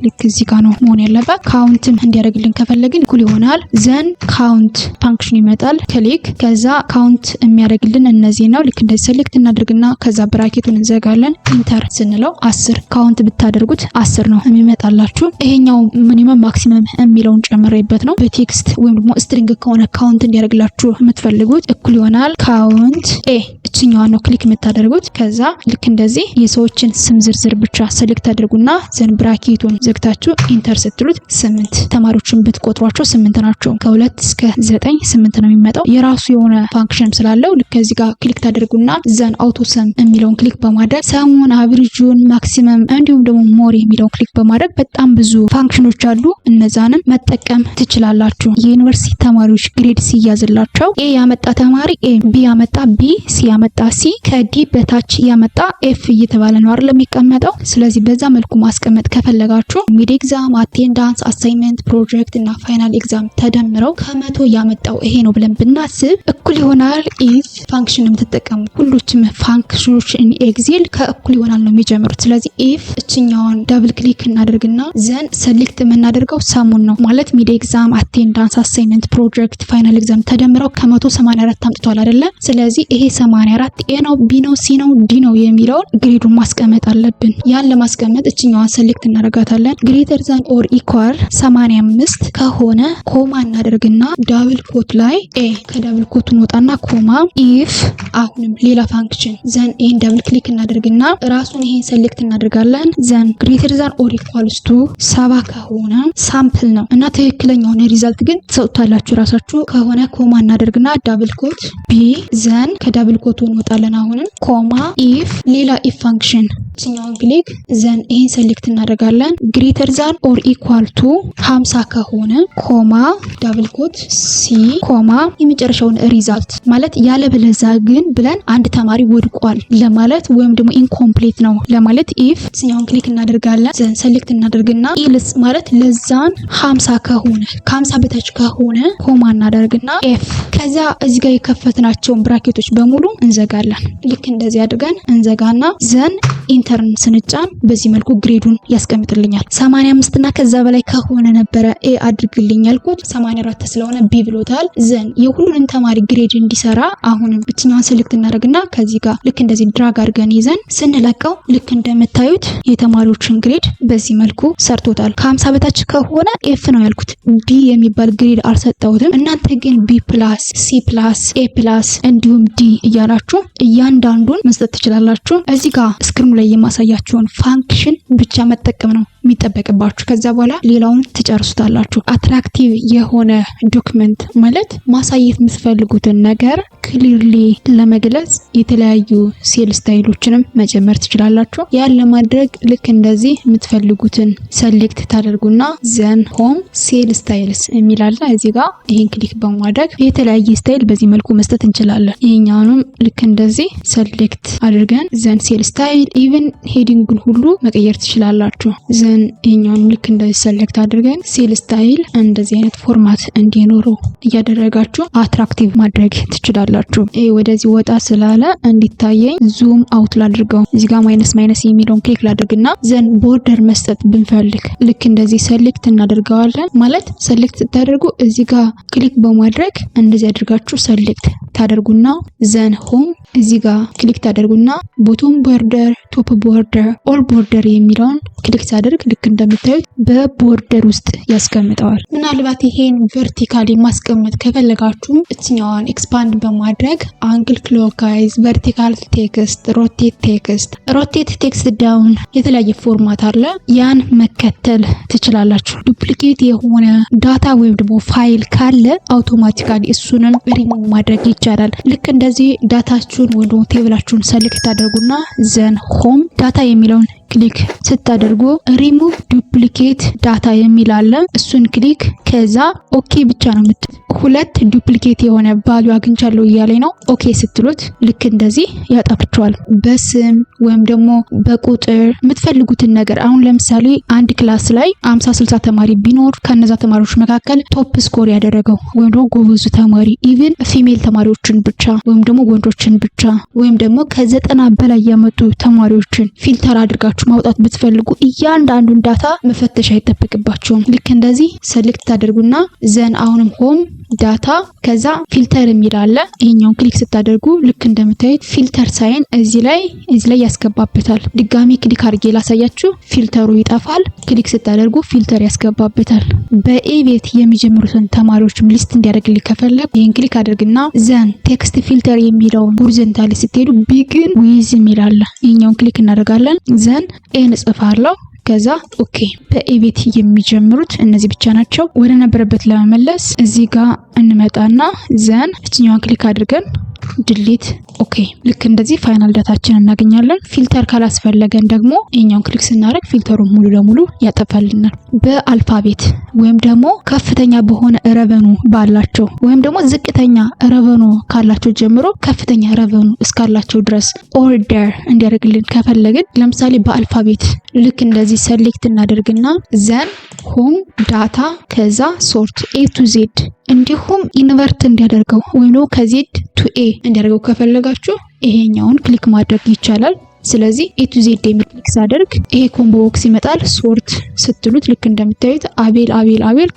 ልክ እዚህ ጋር ነው መሆን ያለበት። ካውንትም እንዲያደርግልን ከፈለግን እኩል ይሆናል ዘን ካውንት ፋንክሽን ይመጣል። ክሊክ ከዛ ካውንት የሚያደርግልን እነዚህ ነው። ልክ እንደዚህ ሰሌክት እናደርግና ከዛ ብራኬቱን እንዘጋለን። ኢንተር ስንለው 10 ካውንት ብታደርጉት 10 ነው የሚመጣላችሁ። ይሄኛው ሚኒመም ማክሲመም የሚለውን ጨምሬበት ነው። በቴክስት ወይም ደግሞ ስትሪንግ ከሆነ ካውንት እንዲያደርግላችሁ የምትፈልጉት እኩል ይሆናል ካውንት ኤ። እችኛዋን ነው ክሊክ የምታደርጉት። ከዛ ልክ እንደዚህ የሰዎችን ስም ዝርዝር ብቻ ሰሌክት አድርጉና ዘን ብራኬቱን ዘግታችሁ ኢንተር ስትሉት 8 ተማሪዎችን ብትቆጥሯቸው 8 ናቸው። ከ2 እስከ 9 8 ነው የሚመጣው። የራሱ የሆነ ፋንክሽን ስላለው ልክ እዚህ ጋር ክሊክ ታደርጉና ዘን አውቶ ሰም የሚለውን ክሊክ በማድረግ ሰሙን፣ አቨሬጁን፣ ማክሲመም እንዲሁም ደግሞ ሞር የሚለውን ክሊክ በማድረግ በጣም ብዙ ፋንክሽኖች አሉ። እነዛንም መጠቀም ትችላላችሁ። የዩኒቨርሲቲ ተማሪዎች ግሬድ ሲያዝላቸው ኤ ያመጣ ተማሪ ኤ፣ ቢ ያመጣ ቢ፣ ሲ ያመጣ ሲ፣ ከዲ በታች ያመጣ ኤፍ እየተባለ ነው አይደል የሚቀመጠው። ስለዚህ በዛ መልኩ ማስቀመጥ ከፈለጋችሁ ሚድ ኤግዛም፣ አቴንዳንስ፣ አሳይመንት፣ ፕሮጀክት እና ፋይናል ኤግዛም ተደምረው ከመቶ ያመጣው ይሄ ነው ብለን ብናስብ እኩል ይሆናል ኢፍ ፋንክሽን የምትጠቀሙ ሁሉም ፋንክሽኖች ኢን ኤግዜል ከእኩል ይሆናል ነው የሚጀምሩት። ስለዚህ ኢፍ እችኛዋን ዳብል ክሊክ እናደርግና ዘን ሰሌክት የምናደርገው ሰሙን ነው ማለት ሚድ ኤግዛም፣ አቴንዳንስ፣ አሳይመንት፣ ፕሮጀክት፣ ፋይናል ኤግዛም ተደምረው ከ184 አምጥቷል አይደለ? ስለዚህ ይሄ 84 ኤ ነው፣ ቢ ነው፣ ሲ ነው፣ ዲ ነው የሚለውን ግሬዱን ማስቀመጥ አለብን። ያን ለማስቀመጥ እችኛዋን ሰሌክት እናደርጋታለን። ግሬተር ዛን ኦር ኢኳል 85 ከሆነ ኮማ እናደርግና ዳብል ኮት ላይ ኤ ከዳብል ኮቱ እንወጣና ኮማ ኢፍ አሁንም ሌላ ፋንክሽን ዘን ይሄን ዳብል ክሊክ እናደርግና ራሱን ይሄን ሰሌክት እናደርጋለን። ዘን ግሬተር ዛን ኦር ኢኳልስ ቱ 70 ከሆነ ሳምፕል ነው እና ትክክለኛውን ሪዛልት ግን ትሰጡታላችሁ ራሳችሁ። ከሆነ ኮማ እናደርግና ዳብል ኮት ቢ ዘን ከዳብል ኮቱ እንወጣለን። አሁንም ኮማ ኢፍ ሌላ ኢፍ ፋንክሽን እችኛውን ክሊክ ዘን ይሄን ሰሌክት እናደርጋለን። ግሬተር ዛን ኦር ኢኳል ቱ 50 ከሆነ ኮማ ዳብል ኮት ሲ ኮማ የመጨረሻውን ሪዛልት ማለት ያለበለዛ ግን ብለን አንድ ተማሪ ወድቋል ለማለት ወይም ደግሞ ኢንኮምፕሊት ነው ለማለት ኢፍ እችኛውን ክሊክ እናደርጋለን። ዘን ሰሌክት እናደርግና ኢልስ ማለት ለዛን 50 ከሆነ ከ50 በታች ከሆነ ኮማ እናደርግና ኤፍ ከዛ እዚህ ጋር የከፈትናቸውን ብራኬቶች በሙሉ እንዘጋለን። ልክ እንደዚህ አድርገን እንዘጋና ዘን ኢንተርን ስንጫን በዚህ መልኩ ግሬዱን ያስቀምጥልኛል። 85 እና ከዛ በላይ ከሆነ ነበረ ኤ አድርግልኝ ያልኩት 84 ስለሆነ ቢ ብሎታል። ዘን የሁሉንም ተማሪ ግሬድ እንዲሰራ አሁንም ብቻኛውን ሴሌክት እናደርግና ከዚህ ጋር ልክ እንደዚህ ድራግ አድርገን ይዘን ስንለቀው ልክ እንደምታዩት የተማሪዎችን ግሬድ በዚህ መልኩ ሰርቶታል። ከ50 በታች ከሆነ ኤፍ ነው ያልኩት፣ ዲ የሚባል ግሬድ አልሰጠሁትም። እናንተ ግን ቢ ፕላስ፣ ሲ ፕላስ፣ ኤ ፕላስ እንዲሁም ዲ እያላችሁ እያንዳንዱን መስጠት ትችላላችሁ። እዚህ ጋር ስክሪኑ ላይ የማሳያችሁን ፋንክሽን ብቻ መጠቀም ነው የሚጠበቅባችሁ። ከዛ በኋላ ሌላውን ትጨርሱታላችሁ። አትራክቲቭ የሆነ ዶክመንት ማለት ማሳየት የምትፈልጉትን ነገር ክሊርሊ ለመግለጽ የተለያዩ ሴል ስታይሎችንም መጨመር ትችላላችሁ። ያን ለማድረግ ልክ እንደዚህ የምትፈልጉትን ሰሌክት ታደርጉና ዘን ሆም ሴል ስታይልስ የሚላለ እዚህ ጋር ይሄን ክሊክ በማድረግ የተለያየ ስታይል በዚህ መልኩ መስጠት እንችላለን። ይሄኛውንም ልክ እንደዚህ ሰሌክት አድርገን ዘን ሴል ስታይል ኢቭን ሄዲንግን ሁሉ መቀየር ትችላላችሁ። ዘን ይሄኛውን ልክ እንደዚህ ሰሌክት አድርገን ሴል ስታይል እንደዚህ አይነት ፎርማት እንዲኖረው እያደረጋችሁ አትራክቲቭ ማድረግ ትችላላችሁ። ይሄ ወደዚህ ወጣ ስላለ እንዲታየኝ ዙም አውት ላድርገው። እዚህ ጋር ማይነስ የሚለውን ክሊክ ላድርግና ዘን ቦርደር መስጠት ብንፈልግ ልክ እንደዚህ ሰሌክት እናደርገዋለን። ማለት ሰሌክት ስታደርጉ እዚህ ጋር ክሊክ በማድረግ እንደዚህ አድርጋችሁ ሰሌክት ታደርጉና ዘን ሆም እዚህ ጋር ክሊክ ታደርጉና ቦቶም ቦርደር፣ ቶፕ ቦርደር፣ ኦል ቦርደር የሚለውን ክሊክ ሳደርግ ልክ እንደምታዩት በቦርደር ውስጥ ያስቀምጠዋል። ምናልባት ይሄን ቨርቲካሊ ማስቀመጥ ከፈለጋችሁ እችኛዋን ኤክስፓንድ በማድረግ አንግል ክሎክዋይዝ፣ ቨርቲካል ቴክስት፣ ሮቴት ቴክስት ዳውን የተለያየ ፎርማት አለ። ያን መከተል ትችላላችሁ። ዱፕሊኬት የሆነ ዳታ ወይም ደግሞ ፋይል ካለ አውቶማቲካሊ እሱንም ሪሙቭ ማድረግ ይቻላል። ልክ እንደዚህ ዳታችሁን ወይ ደግሞ ቴብላችሁን ሰሌክት ታደርጉና ዘን ሆም ዳታ የሚለውን ክሊክ ስታደርጉ ሪሙቭ ዱፕሊኬት ዳታ የሚል አለ። እሱን ክሊክ ከዛ ኦኬ ብቻ ነው የምትሉት። ሁለት ዱፕሊኬት የሆነ ቫልዩ አግኝቻለሁ እያለኝ ነው። ኦኬ ስትሉት ልክ እንደዚህ ያጠፋችኋል። በስም ወይም ደግሞ በቁጥር የምትፈልጉትን ነገር አሁን ለምሳሌ አንድ ክላስ ላይ 50-60 ተማሪ ቢኖር ከነዛ ተማሪዎች መካከል ቶፕ ስኮር ያደረገው ወይም ደግሞ ጎበዙ ተማሪ ኢቭን ፊሜል ተማሪዎችን ብቻ ወይም ደግሞ ወንዶችን ብቻ ወይም ደግሞ ከ90 በላይ ያመጡ ተማሪዎችን ፊልተር አድርጋችሁ ማውጣት ብትፈልጉ እያንዳንዱን ዳታ መፈተሽ አይጠበቅባችሁም። ልክ እንደዚህ ሰሌክት ታደርጉና ዘን አሁንም ሆም ዳታ ከዛ ፊልተር የሚል አለ። ይሄኛውን ክሊክ ስታደርጉ ልክ እንደምታዩት ፊልተር ሳይን እዚህ ላይ ያስገባበታል። ድጋሚ ክሊክ አድርጌ ላሳያችሁ። ፊልተሩ ይጠፋል። ክሊክ ስታደርጉ ፊልተር ያስገባበታል። በኤ ቤት የሚጀምሩትን ተማሪዎች ሊስት እንዲያደርግልኝ ከፈለኩ ይሄን ክሊክ አድርግና ዘን ቴክስት ፊልተር የሚለው ሆሪዞንታሊ ስትሄዱ ቢግን ዊዝ የሚል አለ። ይሄኛውን ክሊክ እናደርጋለን። ዘን ኤን ጽፋለሁ ከዛ ኦኬ። በኤ ቤት የሚጀምሩት እነዚህ ብቻ ናቸው። ወደ ነበረበት ለመመለስ እዚህ ጋር እንመጣና ዘን እችኛዋን ክሊክ አድርገን ድሊት ኦኬ። ልክ እንደዚህ ፋይናል ዳታችን እናገኛለን። ፊልተር ካላስፈለገን ደግሞ ይሄኛውን ክሊክ ስናደርግ ፊልተሩን ሙሉ ለሙሉ ያጠፋልናል። በአልፋቤት ወይም ደግሞ ከፍተኛ በሆነ ረቨኑ ባላቸው ወይም ደግሞ ዝቅተኛ ረቨኑ ካላቸው ጀምሮ ከፍተኛ ረቨኑ እስካላቸው ድረስ ኦርደር እንዲያደርግልን ከፈለግን ለምሳሌ በአልፋቤት ልክ እንደዚህ ሰሌክት እናደርግና ዘን ሆም ዳታ ከዛ ሶርት ኤ ቱ ዜድ እንዲሁም ኢንቨርት እንዲያደርገው ወይም ደግሞ ከዜድ ቱ ኤ እንዲያደርገው ከፈለጋችሁ ይሄኛውን ክሊክ ማድረግ ይቻላል። ስለዚህ ኤ ቱ ዜድ የሚል ክሊክ ሳደርግ ይሄ ኮምቦ ቦክስ ይመጣል። ሶርት ስትሉት ልክ እንደምታዩት አቤል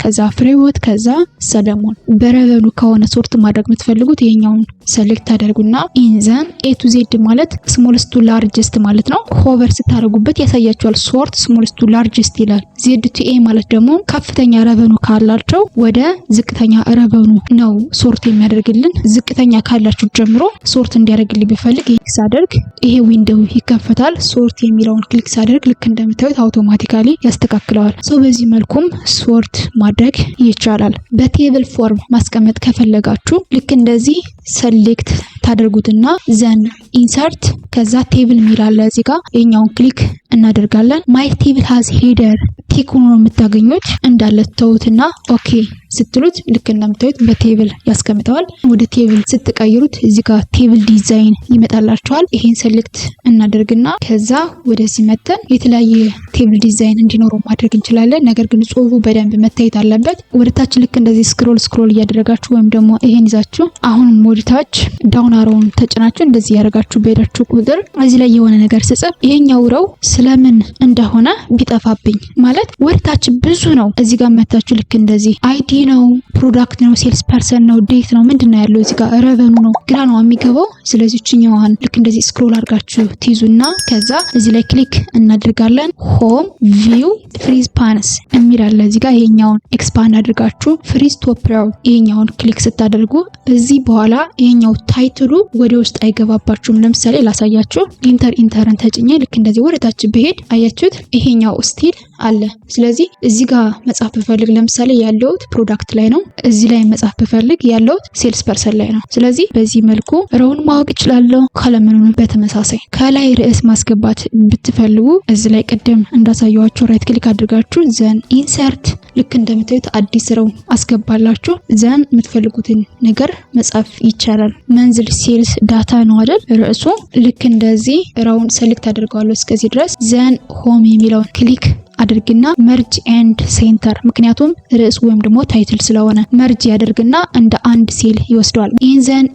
ከዛ ፍሬህይወት ከዛ ሰለሞን። በረቨኑ ከሆነ ሶርት ማድረግ የምትፈልጉት ይሄኛውን ሰሌክት ታደርጉና ኢንዘን ኤ ቱ ዜድ ማለት ስሞልስ ቱ ላርጀስት ማለት ነው። ሆቨር ስታደርጉበት ያሳያችኋል። ሶርት ስሞልስ ቱ ላርጀስት ይላል። ዜድ ቱ ኤ ማለት ደግሞ ከፍተኛ ረቨኑ ካላቸው ወደ ዝቅተኛ ረቨኑ ነው ሶርት የሚያደርግልን። ዝቅተኛ ካላችሁ ጀምሮ ሶርት እንዲያደርግልኝ ቢፈልግ ክሊክ ሳደርግ ይሄ ዊንዶው ይከፈታል። ሶርት የሚለውን ክሊክ ሳደርግ ልክ እንደምታዩት አውቶማቲካሊ ያስተካክለዋል። በዚህ መልኩም ሶርት ማድረግ ይቻላል። በቴብል ፎርም ማስቀመጥ ከፈለጋችሁ ልክ እንደዚህ ሰሌክት ታደርጉትና ዘን ኢንሰርት ከዛ ቴብል ሚላለ እዚህ ጋር የኛውን ክሊክ እናደርጋለን። ማይ ቴብል ሃዝ ሄደር ቲክ ሆኖ የምታገኙት እንዳለ ተውትና ኦኬ ስትሉት ልክ እንደምታዩት በቴብል ያስቀምጠዋል። ወደ ቴብል ስትቀይሩት እዚህ ጋር ቴብል ዲዛይን ይመጣላችኋል። ይሄን ሴሌክት እናደርግና ከዛ ወደዚህ መተን የተለያየ ቴብል ዲዛይን እንዲኖረው ማድረግ እንችላለን። ነገር ግን ጽሁፉ በደንብ መታየት አለበት። ወደታች ልክ እንደዚህ ስክሮል እያደረጋችሁ ወይም ደግሞ ይሄን ይዛችሁ አሁን ወደታች ዳውን አሮውን ተጭናችሁ እንደዚህ ያደርጋችሁ በሄዳችሁ ቁጥር እዚህ ላይ የሆነ ነገር ስጽፍ ይሄኛው ረው ስለምን እንደሆነ ቢጠፋብኝ ማለት ወደታች ብዙ ነው። እዚህ ጋር መታችሁ ልክ እንደዚህ አይዲ ነው፣ ፕሮዳክት ነው፣ ሴልስ ፐርሰን ነው፣ ዴት ነው፣ ምንድነው ያለው እዚህ ጋር ረቨኑ ነው፣ ግራ ነው የሚገባው። ስለዚህ እችኛዋን ልክ እንደዚህ ስክሮል አድርጋችሁ ትይዙና ከዛ እዚህ ላይ ክሊክ እናደርጋለን። ሆም ቪው ፍሪዝ ፓንስ የሚል አለ እዚህ ጋር። ይሄኛውን ኤክስፓንድ አድርጋችሁ ፍሪዝ ቶፕ ሮው ይሄኛውን ክሊክ ስታደርጉ እዚህ በኋላ ይሄኛው ታይትሉ ወደ ውስጥ አይገባባችሁም። ለምሳሌ ላሳያችሁ። ኢንተርን ተጭኜ ልክ እንደዚህ ወደታች ብሄድ አያችሁት ይሄኛው ስቲል አለ። ስለዚህ እዚህ ጋር መጻፍ ብፈልግ ለምሳሌ ያለውት ፕሮዳክት ላይ ነው፣ እዚህ ላይ መጻፍ ብፈልግ ያለውት ሴልስ ፐርሰን ላይ ነው። ስለዚህ በዚህ መልኩ ረውን ማወቅ እችላለሁ። ካለምንም በተመሳሳይ ከላይ ርዕስ ማስገባት ብትፈልጉ እዚህ ላይ ቅድም እንዳሳየዋችሁ ራይት ክሊክ አድርጋችሁ ዘን ኢንሰርት ልክ እንደምታዩት አዲስ ረው አስገባላችሁ። ዘን የምትፈልጉትን ነገር መጻፍ ይቻላል። መንዝል ሴልስ ዳታ ነው አይደል ርዕሱ። ልክ እንደዚህ ረውን ሴሌክት አድርጋለሁ እስከዚህ ድረስ። ዘን ሆም የሚለውን ክሊክ አድርግና መርጅ ኤንድ ሴንተር ምክንያቱም ርዕስ ወይም ደግሞ ታይትል ስለሆነ መርጅ ያደርግና እንደ አንድ ሴል ይወስደዋል።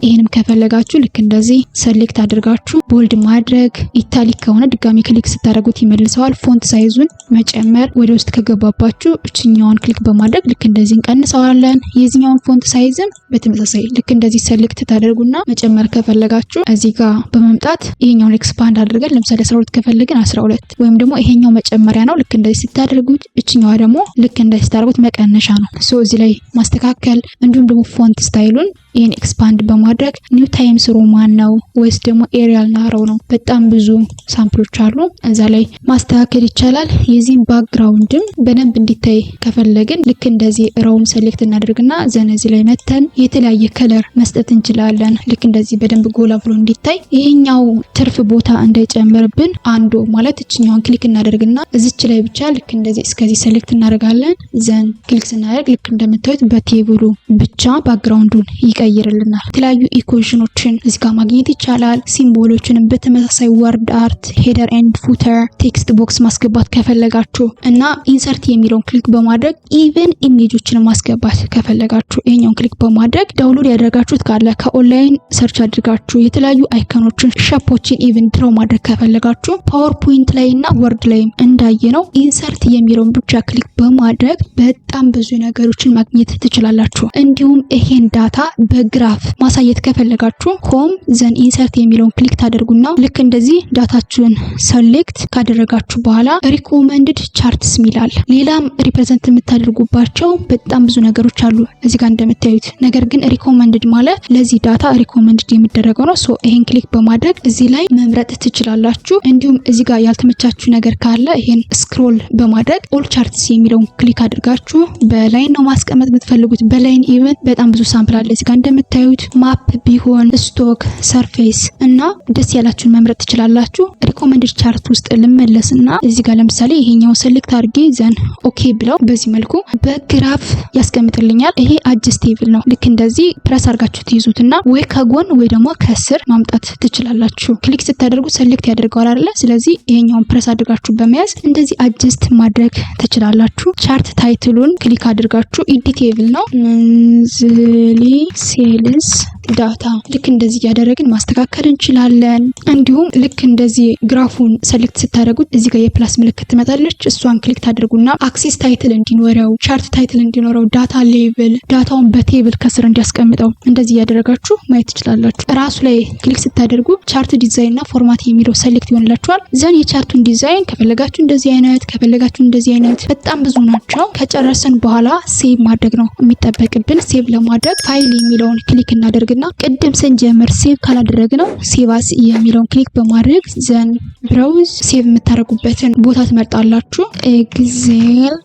ይህንም ከፈለጋችሁ ልክ እንደዚህ ሴሌክት አድርጋችሁ ቦልድ ማድረግ፣ ኢታሊክ ከሆነ ድጋሚ ክሊክ ስታደርጉት ይመልሰዋል። ፎንት ሳይዙን መጨመር፣ ወደ ውስጥ ከገባባችሁ እችኛውን ክሊክ በማድረግ ልክ እንደዚህ እንቀንሰዋለን። የዚህኛውን ፎንት ሳይዝም በተመሳሳይ ልክ እንደዚህ ሴሌክት ታደርጉና መጨመር ከፈለጋችሁ እዚህ ጋር በመምጣት ይሄኛውን ኤክስፓንድ አድርገን ለምሳሌ 12 ከፈለግን 12 ወይም ደግሞ ይሄኛው መጨመሪያ ነው ልክ እንደዚህ ስታደርጉት እችኛዋ ደግሞ ልክ እንደዚህ ስታደርጉት መቀነሻ ነው። እዚህ ላይ ማስተካከል እንዲሁም ደግሞ ፎንት ስታይሉን ይሄን ኤክስፓንድ በማድረግ ኒው ታይምስ ሮማን ነው ወይስ ደግሞ ኤሪያል ናረው ነው። በጣም ብዙ ሳምፕሎች አሉ እዛ ላይ ማስተካከል ይቻላል። የዚህን ባክግራውንድም በደንብ እንዲታይ ከፈለግን ልክ እንደዚህ ራውን ሴሌክት እናደርግና እዚህ ላይ መተን የተለያየ ከለር መስጠት እንችላለን። ልክ እንደዚህ በደንብ ጎላ ብሎ እንዲታይ ይሄኛው ትርፍ ቦታ እንዳይጨምርብን አንዱ ማለት እችኛውን ክሊክ እናደርግና እዚች ላይ ብቻ ልክ እንደዚህ እስከዚህ ሴሌክት እናደርጋለን። ዘን ክሊክ ስናደርግ ልክ እንደምታዩት በቴብሉ ብቻ ባክግራውንዱን ይቀይርልናል። የተለያዩ ኢኩዌሽኖችን እዚህ ጋር ማግኘት ይቻላል። ሲምቦሎችን በተመሳሳይ ወርድ አርት፣ ሄደር ኤንድ ፉተር፣ ቴክስት ቦክስ ማስገባት ከፈለጋችሁ እና ኢንሰርት የሚለውን ክሊክ በማድረግ ኢቨን ኢሜጆችን ማስገባት ከፈለጋችሁ ይሄኛውን ክሊክ በማድረግ ዳውንሎድ ያደርጋችሁት ካለ ከኦንላይን ሰርች አድርጋችሁ የተለያዩ አይኮኖችን ሸፖችን ኢቨን ድሮ ማድረግ ከፈለጋችሁ ፓወርፖይንት ላይና ወርድ ላይም እንዳየነው ኢንሰርት የሚለውን ብቻ ክሊክ በማድረግ በጣም ብዙ ነገሮችን ማግኘት ትችላላችሁ። እንዲሁም ይሄን ዳታ በግራፍ ማሳየት ከፈለጋችሁ ሆም ዘን ኢንሰርት የሚለውን ክሊክ ታደርጉና ልክ እንደዚህ ዳታችሁን ሴሌክት ካደረጋችሁ በኋላ ሪኮመንድድ ቻርትስ ሚላል ሌላም ሪፕሬዘንት የምታደርጉባቸው በጣም ብዙ ነገሮች አሉ እዚህ ጋር እንደምታዩት። ነገር ግን ሪኮመንድድ ማለት ለዚህ ዳታ ሪኮመንድድ የሚደረገው ነው። ይሄን ክሊክ በማድረግ እዚህ ላይ መምረጥ ትችላላችሁ። እንዲሁም እዚህ ጋር ያልተመቻችሁ ነገር ካለ ይሄን ስክሮል በማድረግ ኦል ቻርትስ የሚለውን ክሊክ አድርጋችሁ በላይን ነው ማስቀመጥ የምትፈልጉት። በላይን ኢቨን በጣም ብዙ ሳምፕል አለ እዚህ ጋር እንደምታዩት ማፕ ቢሆን ስቶክ፣ ሰርፌስ እና ደስ ያላችሁን መምረጥ ትችላላችሁ። ሪኮመንድድ ቻርት ውስጥ ልመለስና እዚህ ጋር ለምሳሌ ይሄኛው ሴሌክት አድርጌ ዘን ኦኬ ብለው በዚህ መልኩ በግራፍ ያስቀምጥልኛል። ይሄ አጀስቴብል ነው። ልክ እንደዚህ ፕረስ አድርጋችሁ ትይዙትና ወይ ከጎን ወይ ደግሞ ከስር ማምጣት ትችላላችሁ። ክሊክ ስታደርጉ ሴሌክት ያደርገዋል አይደለ? ስለዚህ ይሄኛውን ፕረስ አድርጋችሁ በመያዝ እንደዚህ አጀስት ማድረግ ትችላላችሁ። ቻርት ታይትሉን ክሊክ አድርጋችሁ ኤዲቴብል ነው መንዝሊ ሴልስ ዳታ ልክ እንደዚህ ያደረግን ማስተካከል እንችላለን። እንዲሁም ልክ እንደዚህ ግራፉን ሴሌክት ስታደርጉት እዚህ ጋር የፕላስ ምልክት ትመጣለች። እሷን ክሊክ ታደርጉና አክሴስ ታይትል እንዲኖረው፣ ቻርት ታይትል እንዲኖረው፣ ዳታ ሌብል ዳታውን በቴብል ከስር እንዲያስቀምጠው እንደዚህ ያደረጋችሁ ማየት ትችላላችሁ። ራሱ ላይ ክሊክ ስታደርጉ ቻርት ዲዛይንና ፎርማት የሚለው ሴሌክት ይሆንላችኋል። ዘን የቻርቱን ዲዛይን ከፈለጋችሁ እንደዚህ አይነት ከፈለጋችሁ እንደዚህ አይነት በጣም ብዙ ናቸው። ከጨረስን በኋላ ሴቭ ማድረግ ነው የሚጠበቅብን። ሴቭ ለማድረግ ፋይል የሚለውን ክሊክ እናደርግ እናደርግና ቅድም ስንጀምር ሴቭ ካላደረግነው ሴቭ አስ የሚለውን ክሊክ በማድረግ ዘን ብራውዝ ሴቭ የምታደርጉበትን ቦታ ትመርጣላችሁ። ኤግዜል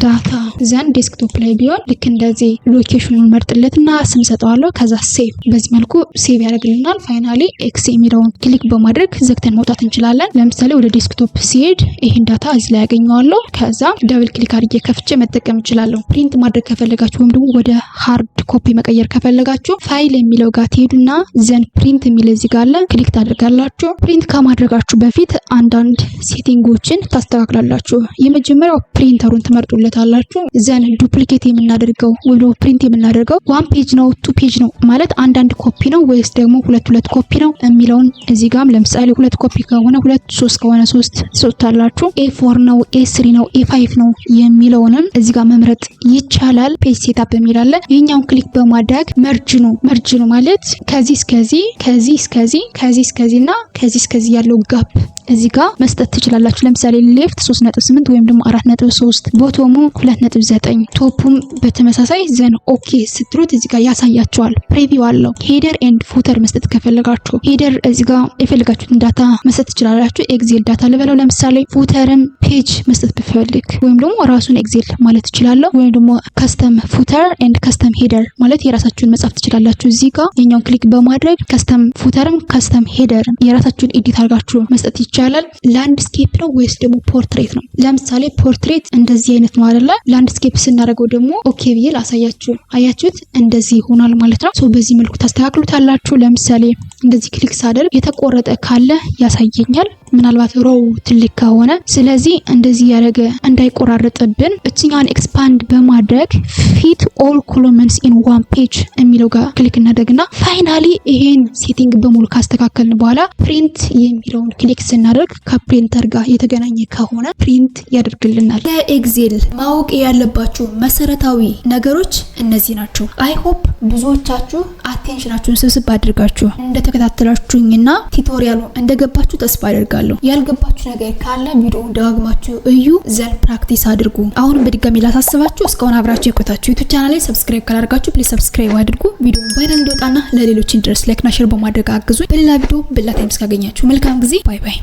ዳታ ዘን ዴስክቶፕ ላይ ቢሆን ልክ እንደዚህ ሎኬሽኑን መርጥለትና ስም ሰጠዋለሁ። ከዛ ሴቭ በዚህ መልኩ ሴቭ ያደርግልናል። ፋይናሊ ኤክስ የሚለውን ክሊክ በማድረግ ዘግተን መውጣት እንችላለን። ለምሳሌ ወደ ዴስክቶፕ ሲሄድ ይሄን ዳታ እዚህ ላይ ያገኘዋለሁ። ከዛ ደብል ክሊክ አድርጌ ከፍቼ መጠቀም እችላለሁ። ፕሪንት ማድረግ ከፈለጋችሁ ወይም ደግሞ ወደ ሃርድ ኮፒ መቀየር ከፈለጋችሁ ፋይል የሚለው ጋር ትሄዱና ዘን ፕሪንት የሚል እዚህ ጋር አለ ክሊክ ታደርጋላችሁ። ፕሪንት ከማድረጋችሁ በፊት አንዳንድ ሴቲንጎችን ታስተካክላላችሁ። የመጀመሪያው ፕሪንተሩን ትመርጡለታላችሁ። ዘን ዱፕሊኬት የምናደርገው ወይ ደግሞ ፕሪንት የምናደርገው 1 ፔጅ ነው 2 ፔጅ ነው ማለት አንዳንድ ኮፒ ነው ወይስ ደግሞ ሁለት ኮፒ ነው የሚለውን እዚህ ጋርም ለምሳሌ 2 ኮፒ ከሆነ 2 3 ከሆነ 3 ትሰጣላችሁ። A4 ነው A3 ነው A5 ነው የሚለውንም እዚህ ጋር መምረጥ ይቻላል። ፔጅ ሴትአፕ የሚላለ ይሄኛውን ክሊክ በማድረግ መርጅ ነው ማለት ከዚህ እስከዚህ ከዚህ እስከዚህ ከዚህ እስከዚህና ከዚህ እስከዚህ ያለው ጋፕ እዚህ ጋር መስጠት ትችላላችሁ። ለምሳሌ ሌፍት 3.8 ወይም ደግሞ 4.3 ቦቶሙ 2.9 ቶፑም በተመሳሳይ ዘን ኦኬ ስትሩት እዚህ ጋር ያሳያችኋል። ፕሪቪው አለው። ሄደር ኤንድ ፉተር መስጠት ከፈለጋችሁ ሄደር እዚህ ጋር የፈለጋችሁትን ዳታ መስጠት ትችላላችሁ። ኤግዜል ዳታ ልበለው ለምሳሌ። ፉተርም ፔጅ መስጠት ብፈልግ ወይም ደግሞ ራሱን ኤግዜል ማለት ትችላለሁ። ወይም ደግሞ ከስተም ፉተር ኤንድ ከስተም ሄደር ማለት የራሳችሁን መጻፍ ትችላላችሁ። እዚህ ጋር የኛውን ክሊክ በማድረግ ከስተም ፉተርም ከስተም ሄደርም የራሳችሁን ኤዲት አድርጋችሁ መስጠት ይቻላል። ላንድስኬፕ ነው ወይስ ደግሞ ፖርትሬት ነው? ለምሳሌ ፖርትሬት እንደዚህ አይነት ነው አይደለ? ላንድስኬፕ ስናደርገው ደግሞ ኦኬ ብዬ ላሳያችሁ። አያችሁት? እንደዚህ ይሆናል ማለት ነው። በዚህ መልኩ ታስተካክሉታላችሁ። ለምሳሌ እንደዚህ ክሊክ ሳደርግ የተቆረጠ ካለ ያሳየኛል። ምናልባት ሮው ትልቅ ከሆነ ስለዚህ እንደዚህ ያደረገ እንዳይቆራረጥብን እችኛን ኤክስፓንድ በማድረግ ፊት ኦል ኮሎመንስ ኢን ዋን ፔጅ የሚለው ጋር ክሊክ እናደርግና ፋይናሊ ይሄን ሴቲንግ በሙሉ ካስተካከልን በኋላ ፕሪንት የሚለውን ክሊክ ስናደርግ ከፕሪንተር ጋር የተገናኘ ከሆነ ፕሪንት ያደርግልናል። ለኤግዜል ማወቅ ያለባችሁ መሰረታዊ ነገሮች እነዚህ ናቸው። አይ ሆፕ ብዙዎቻችሁ አቴንሽናችሁን ስብስብ አድርጋችሁ እንደተከታተላችሁኝና ቲዩቶሪያሉ እንደገባችሁ ተስፋ አደርጋለሁ። ያልገባችሁ ነገር ካለ ቪዲዮውን ደጋግማችሁ እዩ፣ ዘን ፕራክቲስ አድርጉ። አሁንም በድጋሚ ላሳስባችሁ እስካሁን አብራችሁ የቆያችሁ ዩቲዩብ ቻናል ላይ ሰብስክራይብ ካላደረጋችሁ ፕሊዝ ሰብስክራይብ አድርጉ። ቪዲዮውን ቫይራል እንዲወጣና ለሌሎች እንዲደርስ ላይክ እና ሼር በማድረግ አግዙኝ። በሌላ ቪዲዮ በሌላ ታይም እስካገኛችሁ መልካም ጊዜ። ባይ ባይ።